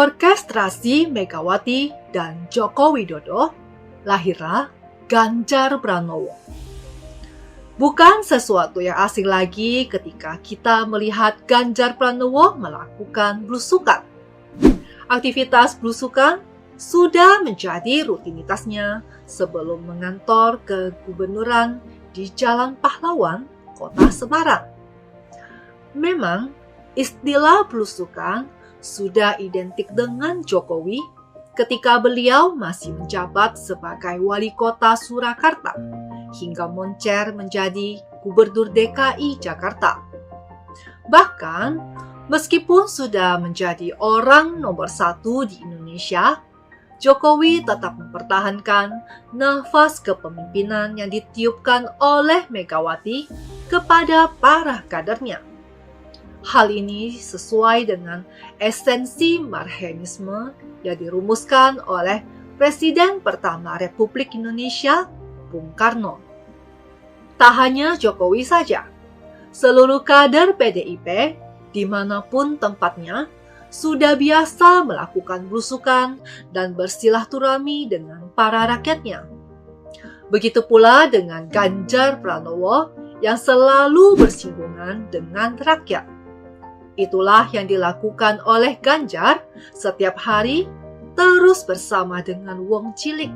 Orkestrasi Megawati dan Joko Widodo, lahirlah Ganjar Pranowo. Bukan sesuatu yang asing lagi ketika kita melihat Ganjar Pranowo melakukan blusukan. Aktivitas blusukan sudah menjadi rutinitasnya sebelum mengantor ke gubernuran di Jalan Pahlawan, Kota Semarang. Memang, istilah blusukan sudah identik dengan Jokowi ketika beliau masih menjabat sebagai wali kota Surakarta hingga moncer menjadi gubernur DKI Jakarta. Bahkan, meskipun sudah menjadi orang nomor 1 di Indonesia, Jokowi tetap mempertahankan nafas kepemimpinan yang ditiupkan oleh Megawati kepada para kadernya. Hal ini sesuai dengan esensi marxisme yang dirumuskan oleh Presiden pertama Republik Indonesia, Bung Karno. Tak hanya Jokowi saja, seluruh kader PDIP dimanapun tempatnya sudah biasa melakukan blusukan dan bersilaturahmi dengan para rakyatnya. Begitu pula dengan Ganjar Pranowo yang selalu bersinggungan dengan rakyat. Itulah yang dilakukan oleh Ganjar setiap hari terus bersama dengan wong cilik.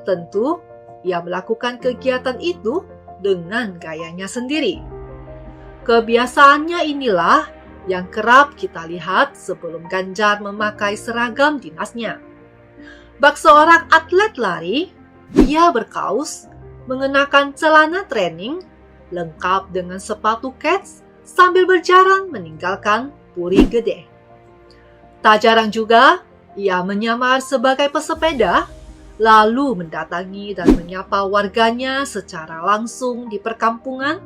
Tentu, ia melakukan kegiatan itu dengan gayanya sendiri. Kebiasaannya inilah yang kerap kita lihat sebelum Ganjar memakai seragam dinasnya. Bak seorang atlet lari, ia berkaos, mengenakan celana training, lengkap dengan sepatu kets, sambil berjalan meninggalkan Puri Gede. Tak jarang juga, ia menyamar sebagai pesepeda, lalu mendatangi dan menyapa warganya secara langsung di perkampungan,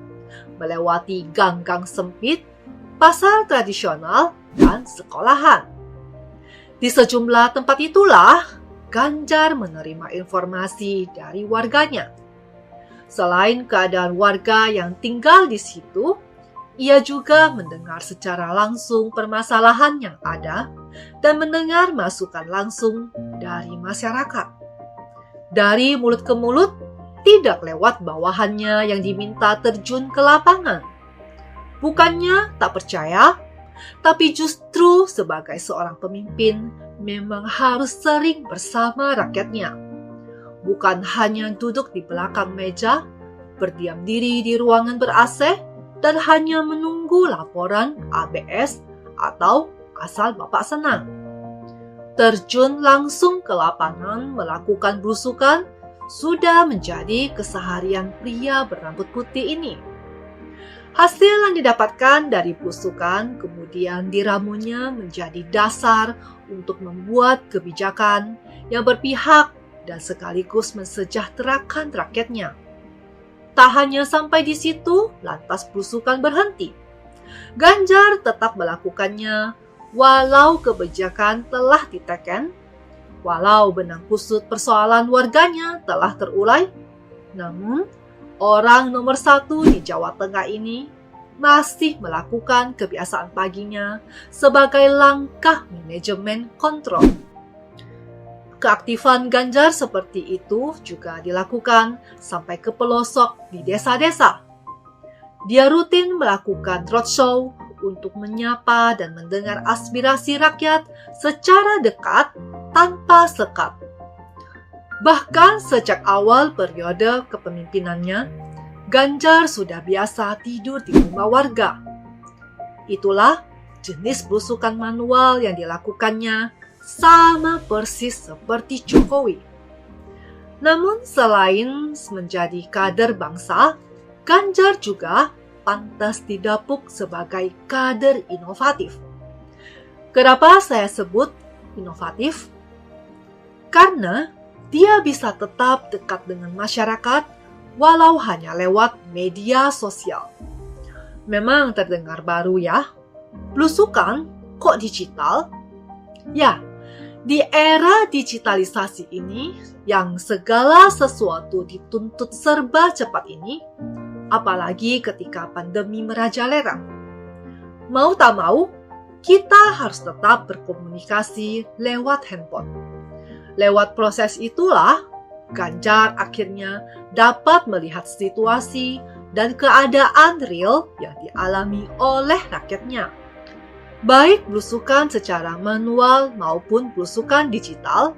melewati gang-gang sempit, pasar tradisional, dan sekolahan. Di sejumlah tempat itulah, Ganjar menerima informasi dari warganya. Selain keadaan warga yang tinggal di situ, ia juga mendengar secara langsung permasalahan yang ada dan mendengar masukan langsung dari masyarakat. Dari mulut ke mulut, tidak lewat bawahannya yang diminta terjun ke lapangan. Bukannya tak percaya, tapi justru sebagai seorang pemimpin memang harus sering bersama rakyatnya. Bukan hanya duduk di belakang meja, berdiam diri di ruangan ber-AC, dan hanya menunggu laporan ABS atau asal Bapak senang. Terjun langsung ke lapangan melakukan blusukan sudah menjadi keseharian pria berambut putih ini. Hasil yang didapatkan dari blusukan kemudian diramunya menjadi dasar untuk membuat kebijakan yang berpihak dan sekaligus mensejahterakan rakyatnya. Tak hanya sampai di situ, lantas blusukan berhenti. Ganjar tetap melakukannya, walau kebijakan telah diteken, walau benang kusut persoalan warganya telah terurai. Namun, orang nomor 1 di Jawa Tengah ini masih melakukan kebiasaan paginya sebagai langkah manajemen kontrol. Keaktifan Ganjar seperti itu juga dilakukan sampai ke pelosok di desa-desa. Dia rutin melakukan roadshow untuk menyapa dan mendengar aspirasi rakyat secara dekat tanpa sekat. Bahkan sejak awal periode kepemimpinannya, Ganjar sudah biasa tidur di rumah warga. Itulah jenis blusukan manual yang dilakukannya, sama persis seperti Jokowi. Namun selain menjadi kader bangsa, Ganjar juga pantas didapuk sebagai kader inovatif. Kenapa saya sebut inovatif? Karena dia bisa tetap dekat dengan masyarakat walau hanya lewat media sosial. Memang terdengar baru ya, blusukan kok digital? Ya, di era digitalisasi ini, yang segala sesuatu dituntut serba cepat ini, apalagi ketika pandemi merajalela. Mau tak mau, kita harus tetap berkomunikasi lewat handphone. Lewat proses itulah, Ganjar akhirnya dapat melihat situasi dan keadaan real yang dialami oleh rakyatnya. Baik belusukan secara manual maupun belusukan digital,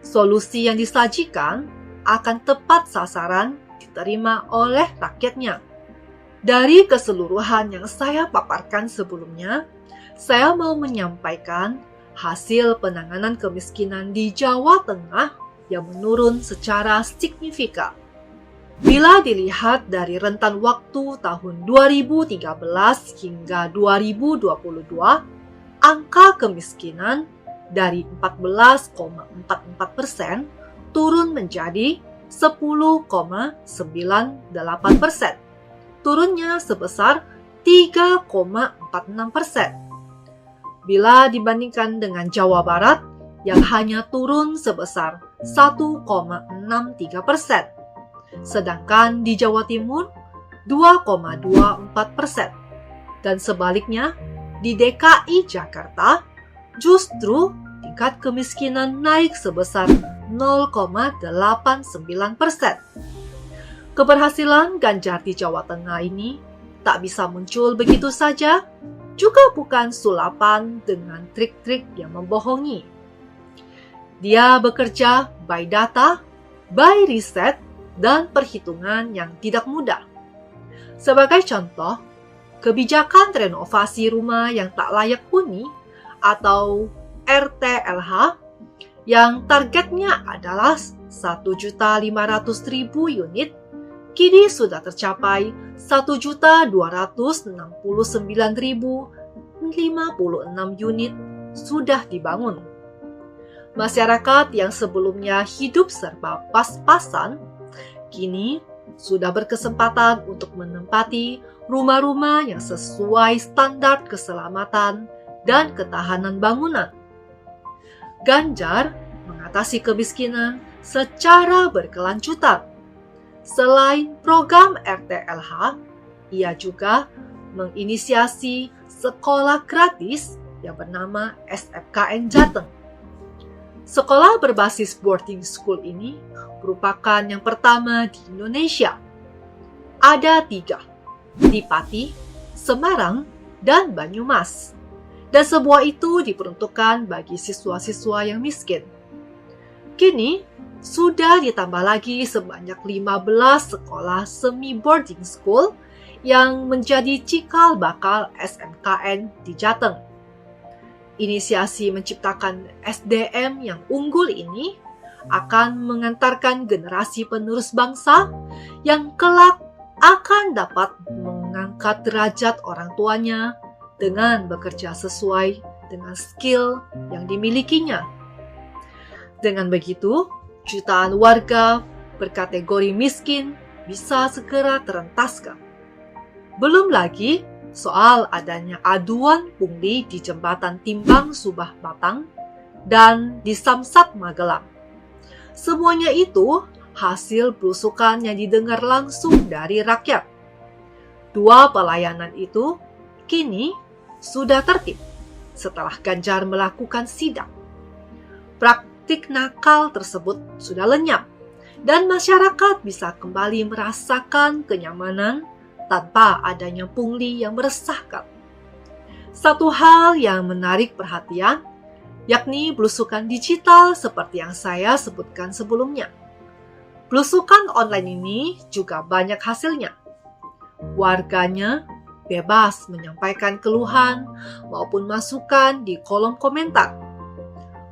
solusi yang disajikan akan tepat sasaran diterima oleh rakyatnya. Dari keseluruhan yang saya paparkan sebelumnya, saya mau menyampaikan hasil penanganan kemiskinan di Jawa Tengah yang menurun secara signifikan. Bila dilihat dari rentan waktu tahun 2013 hingga 2022, angka kemiskinan dari 14,44% turun menjadi 10,98%. Turunnya sebesar 3,46%. Bila dibandingkan dengan Jawa Barat yang hanya turun sebesar 1,63%. Sedangkan di Jawa Timur 2,24%. Dan sebaliknya, di DKI Jakarta justru tingkat kemiskinan naik sebesar 0,89%. Keberhasilan Ganjar di Jawa Tengah ini tak bisa muncul begitu saja, juga bukan sulapan dengan trik-trik yang membohongi. Dia bekerja by data, by riset, dan perhitungan yang tidak mudah. Sebagai contoh, kebijakan renovasi rumah yang tak layak huni atau RTLH yang targetnya adalah 1.500.000 unit, kini sudah tercapai 1.269.056 unit sudah dibangun. Masyarakat yang sebelumnya hidup serba pas-pasan, kini sudah berkesempatan untuk menempati rumah-rumah yang sesuai standar keselamatan dan ketahanan bangunan. Ganjar mengatasi kemiskinan secara berkelanjutan. Selain program RTLH, ia juga menginisiasi sekolah gratis yang bernama SMKN Jateng. Sekolah berbasis boarding school ini merupakan yang pertama di Indonesia. Ada 3, di Pati, Semarang, dan Banyumas. Dan semua itu diperuntukkan bagi siswa-siswa yang miskin. Kini, sudah ditambah lagi sebanyak 15 sekolah semi-boarding school yang menjadi cikal bakal SMKN di Jateng. Inisiasi menciptakan SDM yang unggul ini akan mengantarkan generasi penerus bangsa yang kelak akan dapat mengangkat derajat orang tuanya dengan bekerja sesuai dengan skill yang dimilikinya. Dengan begitu, jutaan warga berkategori miskin bisa segera terentaskan. Belum lagi soal adanya aduan pungli di jembatan Timbang Subah Batang dan di Samsat Magelang. Semuanya itu hasil belusukan yang didengar langsung dari rakyat. 2 pelayanan itu kini sudah tertib setelah Ganjar melakukan sidak. Praktik nakal tersebut sudah lenyap dan masyarakat bisa kembali merasakan kenyamanan tanpa adanya pungli yang meresahkan. Satu hal yang menarik perhatian, yakni belusukan digital seperti yang saya sebutkan sebelumnya. Belusukan online ini juga banyak hasilnya. Warganya bebas menyampaikan keluhan maupun masukan di kolom komentar.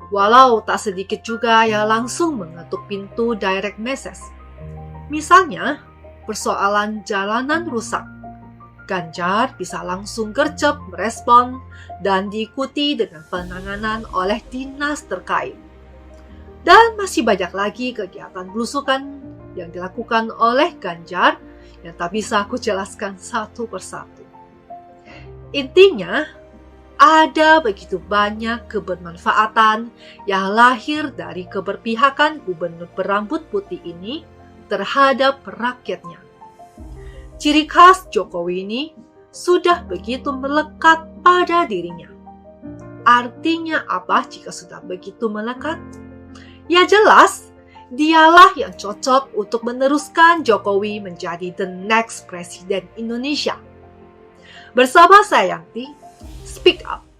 Walau tak sedikit juga yang langsung mengetuk pintu direct message. Misalnya, persoalan jalanan rusak. Ganjar bisa langsung gercep merespon dan diikuti dengan penanganan oleh dinas terkait. Dan masih banyak lagi kegiatan belusukan yang dilakukan oleh Ganjar yang tak bisa aku jelaskan satu persatu. Intinya, ada begitu banyak kebermanfaatan yang lahir dari keberpihakan gubernur berambut putih ini terhadap rakyatnya. Ciri khas Jokowi ini sudah begitu melekat pada dirinya. Artinya apa jika sudah begitu melekat? Ya jelas, dialah yang cocok untuk meneruskan Jokowi menjadi the next Presiden Indonesia. Bersama saya Yanti, Speak Up.